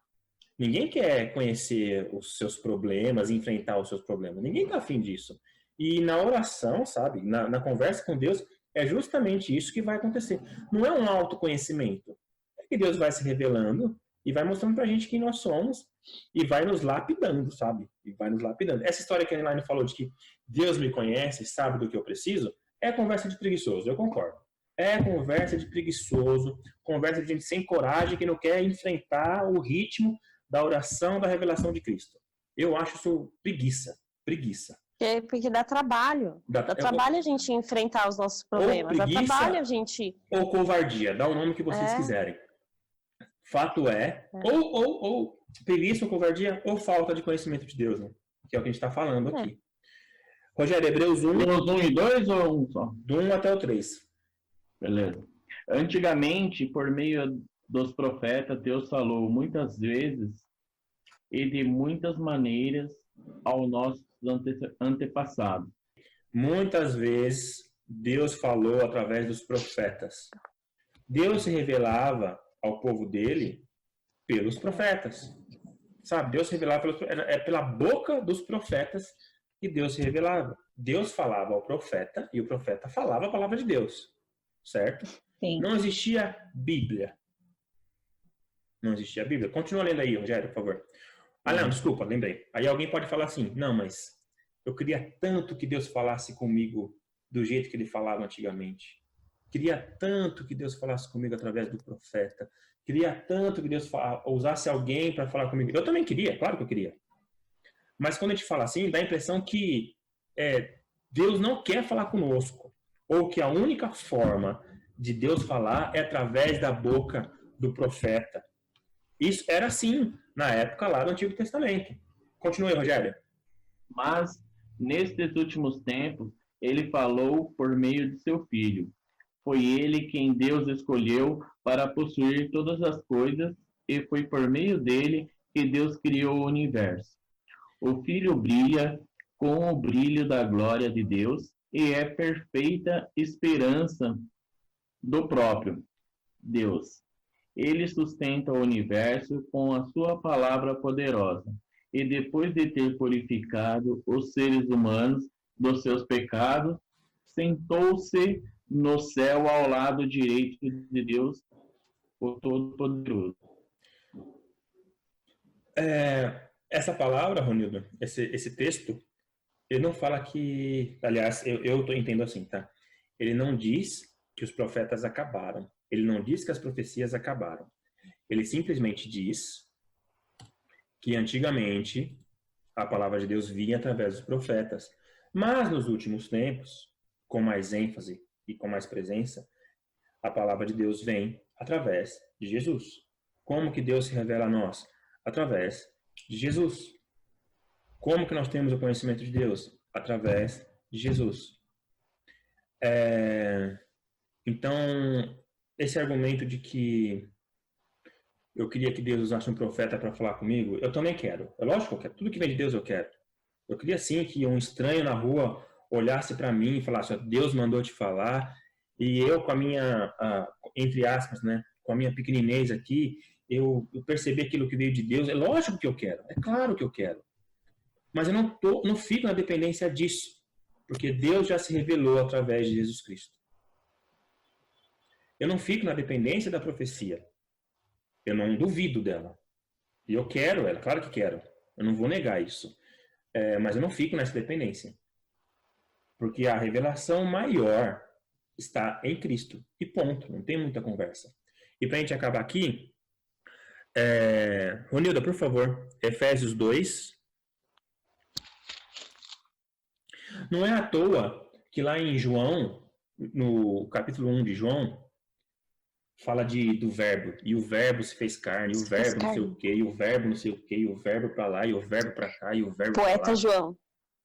Ninguém quer conhecer os seus problemas, enfrentar os seus problemas. Ninguém tá afim disso. E na oração, sabe? Na conversa com Deus, é justamente isso que vai acontecer. Não é um autoconhecimento. É que Deus vai se revelando e vai mostrando pra gente quem nós somos e vai nos lapidando, sabe? E vai nos lapidando. Essa história que a Elaine falou de que Deus me conhece, sabe do que eu preciso, é conversa de preguiçoso, eu concordo. É conversa de preguiçoso, conversa de gente sem coragem que não quer enfrentar o ritmo da oração da revelação de Cristo. Eu acho isso preguiça. Porque dá trabalho. Dá trabalho a gente enfrentar os nossos problemas. Dá trabalho a gente... Ou covardia, dá o nome que vocês quiserem. Fato ou preguiça ou covardia, ou falta de conhecimento de Deus, né? Que é o que a gente está falando aqui. Rogério, Hebreus 1. Hebreus 1 e 2 ou um só? Do 1 até o 3. Beleza. Antigamente, por meio dos profetas, Deus falou muitas vezes e de muitas maneiras aos nossos antepassados. Muitas vezes, Deus falou através dos profetas. Deus se revelava ao povo dele pelos profetas. Sabe? Deus se revelava pela boca dos profetas que Deus se revelava. Deus falava ao profeta e o profeta falava a palavra de Deus. Certo? Sim. Não existia Bíblia. Continua lendo aí, Rogério, por favor. Não, desculpa, lembrei. Aí alguém pode falar assim, não, mas eu queria tanto que Deus falasse comigo do jeito que ele falava antigamente. Queria tanto que Deus falasse comigo através do profeta. Queria tanto que Deus usasse alguém para falar comigo. Eu também queria, claro que eu queria. Mas quando a gente fala assim, dá a impressão que Deus não quer falar conosco. Ou que a única forma de Deus falar é através da boca do profeta. Isso era assim na época lá do Antigo Testamento. Continue, Rogério. Mas, nestes últimos tempos, ele falou por meio de seu Filho. Foi ele quem Deus escolheu para possuir todas as coisas e foi por meio dele que Deus criou o universo. O Filho brilha com o brilho da glória de Deus e é perfeita esperança do próprio Deus. Ele sustenta o universo com a sua palavra poderosa. E depois de ter purificado os seres humanos dos seus pecados, sentou-se no céu ao lado direito de Deus, o Todo-Poderoso. Essa palavra, Ronildo, esse texto, ele não fala que... Aliás, eu entendo assim, tá? Ele não diz que os profetas acabaram. Ele não diz que as profecias acabaram. Ele simplesmente diz que antigamente a palavra de Deus vinha através dos profetas. Mas nos últimos tempos, com mais ênfase e com mais presença, a palavra de Deus vem através de Jesus. Como que Deus se revela a nós? Através de Jesus. Como que nós temos o conhecimento de Deus? Através de Jesus. Então, esse argumento de que eu queria que Deus usasse um profeta para falar comigo, eu também quero. É lógico que eu quero. Tudo que vem de Deus eu quero. Eu queria sim que um estranho na rua olhasse para mim e falasse, Deus mandou te falar, e eu com a minha, entre aspas, né, com a minha pequeninez aqui, eu percebi aquilo que veio de Deus. É lógico que eu quero. É claro que eu quero. Mas eu não fico na dependência disso. Porque Deus já se revelou através de Jesus Cristo. Eu não fico na dependência da profecia. Eu não duvido dela. E eu quero ela, claro que quero. Eu não vou negar isso. Mas eu não fico nessa dependência. Porque a revelação maior está em Cristo. E ponto. Não tem muita conversa. E para a gente acabar aqui, Ronilda, por favor, Efésios 2. Não é à toa que lá em João, no capítulo 1 de João, fala do verbo. E o verbo se fez carne, e o verbo não sei o quê, e o verbo não sei o quê, e o verbo para lá, e o verbo para cá, e o verbo para lá. Poeta João.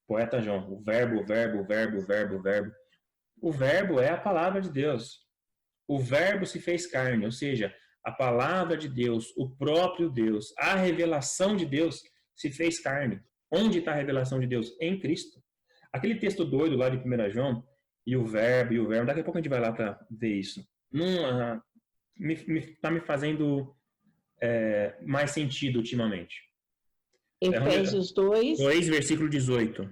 Poeta João. O verbo, o verbo, o verbo, o verbo, o verbo. O verbo é a palavra de Deus. O verbo se fez carne, ou seja, a palavra de Deus, o próprio Deus, a revelação de Deus se fez carne. Onde está a revelação de Deus? Em Cristo. Aquele texto doido lá de 1 João, e o verbo, daqui a pouco a gente vai lá para ver isso. Está me fazendo mais sentido ultimamente. Efésios 2. 2, versículo 18.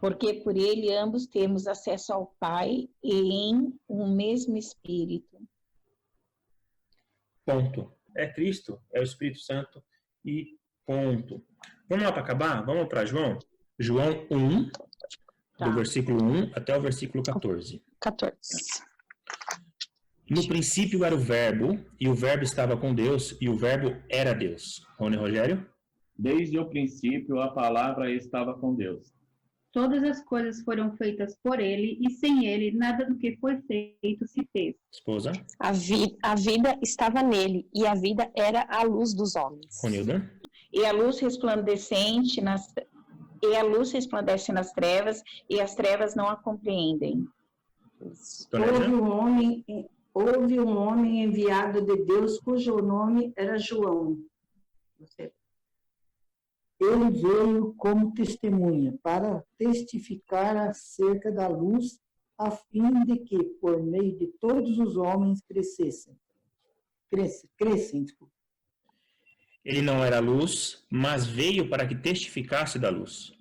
Porque por ele ambos temos acesso ao Pai e em um mesmo Espírito. Ponto. É Cristo, é o Espírito Santo e ponto. Vamos lá para acabar? Vamos para João? João 1, do versículo 1 até o versículo 14. 14. No princípio era o verbo, e o verbo estava com Deus, e o verbo era Deus. Rony Rogério? Desde o princípio, a palavra estava com Deus. Todas as coisas foram feitas por ele, e sem ele, nada do que foi feito se fez. Esposa? A vida estava nele, e a vida era a luz dos homens. Ronilda? E a luz resplandece nas trevas, e as trevas não a compreendem. Houve um homem enviado de Deus, cujo nome era João. Ele veio como testemunha para testificar acerca da luz, a fim de que, por meio de todos os homens, crescem. Ele não era luz, mas veio para que testificasse da luz.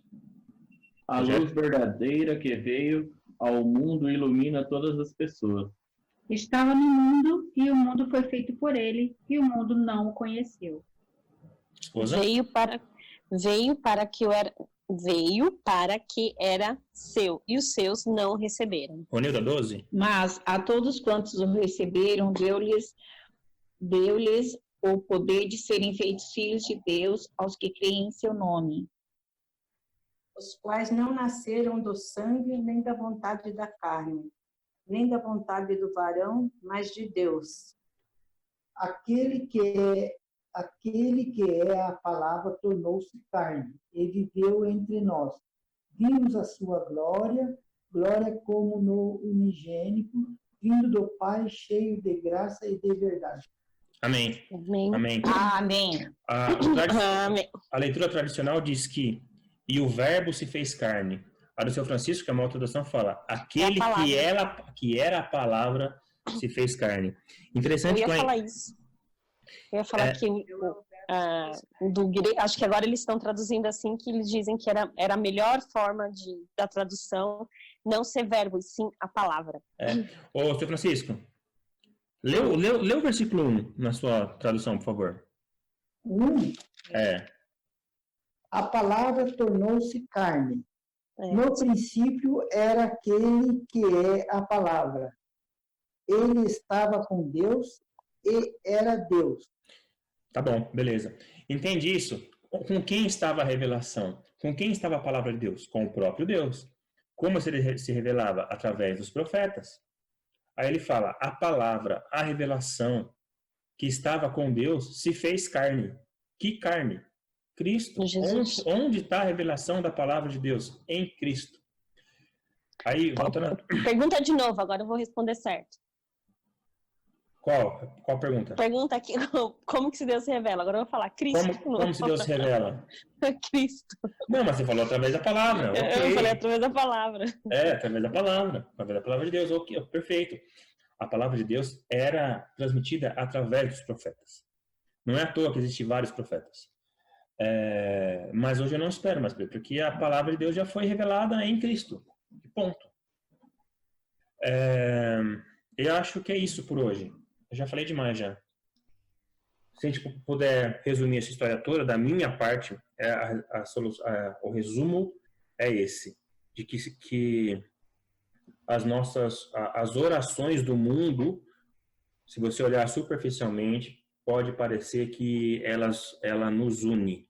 A luz verdadeira que veio ao mundo ilumina todas as pessoas. Estava no mundo, e o mundo foi feito por ele, e o mundo não o conheceu. Esposa? Veio para que era seu, e os seus não o receberam. Ronilda, 12. Mas a todos quantos o receberam, deu-lhes o poder de serem feitos filhos de Deus, aos que creem em seu nome. Os quais não nasceram do sangue, nem da vontade da carne, nem da vontade do varão, mas de Deus. Aquele que é a palavra tornou-se carne e viveu entre nós. Vimos a sua glória como no unigênito, vindo do Pai, cheio de graça e de verdade. Amém. Amém. Amém. Amém. A leitura tradicional diz que e o verbo se fez carne. A do seu Francisco, que é uma outra tradução, fala aquele que era a palavra se fez carne. Interessante. Eu ia falar isso. Eu ia falar que do grego, acho que agora eles estão traduzindo assim, que eles dizem que era a melhor forma da tradução não ser verbo, e sim a palavra. Ô, seu Francisco, lê o versículo 1 na sua tradução, por favor. 1. A palavra tornou-se carne. No princípio era aquele que é a palavra. Ele estava com Deus e era Deus. Tá bom, beleza. Entende isso? Com quem estava a revelação? Com quem estava a palavra de Deus? Com o próprio Deus. Como ele se revelava? Através dos profetas. Aí ele fala, a palavra, a revelação que estava com Deus se fez carne. Que carne? Cristo. Onde está a revelação da palavra de Deus? Em Cristo. Aí, voltando... Pergunta de novo, agora eu vou responder certo. Qual pergunta? Pergunta aqui, como que Deus se revela? Agora eu vou falar Cristo. Como se Deus se revela? Cristo. Não, mas você falou através da palavra. Okay. Eu falei através da palavra. Através da palavra. Através da palavra de Deus. Ok, perfeito. A palavra de Deus era transmitida através dos profetas. Não é à toa que existem vários profetas. Mas hoje eu não espero mais, porque a palavra de Deus já foi revelada em Cristo. Ponto. Eu acho que é isso por hoje. Eu já falei demais já. Se a gente puder resumir essa história toda, da minha parte, o resumo é esse, de que as orações do mundo, se você olhar superficialmente, pode parecer que ela nos une.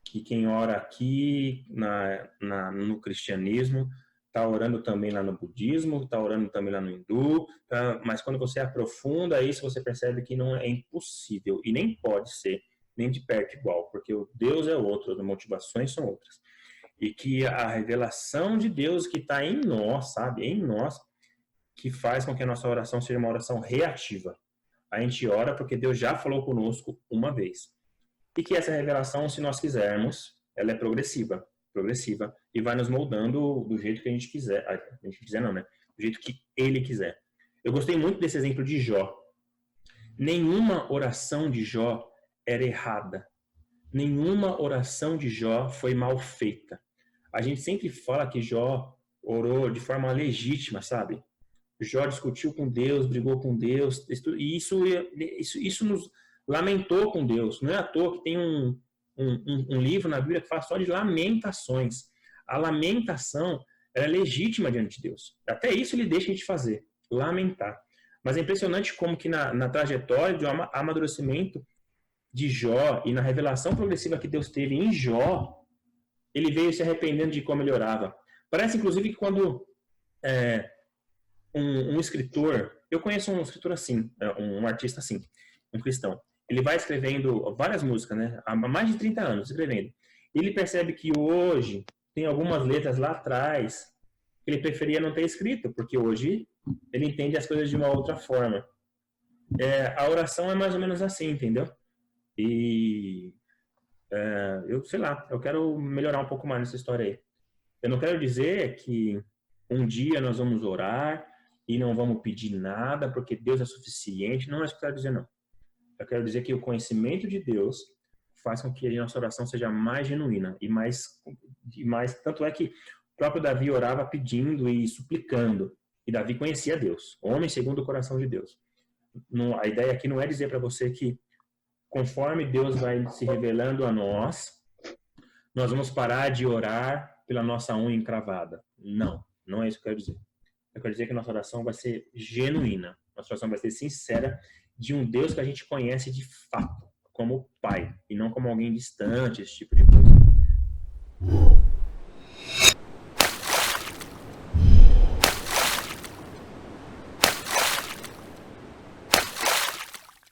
Que quem ora aqui no cristianismo está orando também lá no budismo, está orando também lá no hindu, mas quando você aprofunda isso, você percebe que não é impossível e nem pode ser nem de perto igual, porque o Deus é outro, as motivações são outras. E que a revelação de Deus que está em nós, sabe, em nós, que faz com que a nossa oração seja uma oração reativa. A gente ora porque Deus já falou conosco uma vez. E que essa revelação, se nós quisermos, ela é progressiva, e vai nos moldando do jeito que a gente quiser. A gente quiser não, né? Do jeito que Ele quiser. Eu gostei muito desse exemplo de Jó. Nenhuma oração de Jó era errada. Nenhuma oração de Jó foi mal feita. A gente sempre fala que Jó orou de forma legítima, sabe? Jó discutiu com Deus, brigou com Deus, e isso nos lamentou com Deus. Não é à toa que tem um livro na Bíblia que fala só de lamentações. A lamentação é legítima diante de Deus. Até isso ele deixa a gente fazer, lamentar. Mas é impressionante como que na trajetória de amadurecimento de Jó e na revelação progressiva que Deus teve em Jó, ele veio se arrependendo de como ele orava. Parece, inclusive, que quando um escritor, eu conheço um escritor assim, um artista assim, um cristão, ele vai escrevendo várias músicas, né? Há mais de 30 anos escrevendo. Ele percebe que hoje tem algumas letras lá atrás que ele preferia não ter escrito, porque hoje ele entende as coisas de uma outra forma. A oração é mais ou menos assim, entendeu? E eu sei lá, eu quero melhorar um pouco mais nessa história aí. Eu não quero dizer que um dia nós vamos orar e não vamos pedir nada porque Deus é suficiente. Não é isso que eu quero dizer, não. Eu quero dizer que o conhecimento de Deus faz com que a nossa oração seja mais genuína e mais. Tanto é que o próprio Davi orava pedindo e suplicando. E Davi conhecia Deus, homem segundo o coração de Deus. A ideia aqui não é dizer para você que conforme Deus vai se revelando a nós vamos parar de orar pela nossa unha encravada. Não, não é isso que eu quero dizer. Eu quero dizer que a nossa oração vai ser genuína. Nossa oração vai ser sincera de um Deus que a gente conhece de fato, como Pai, e não como alguém distante, esse tipo de coisa.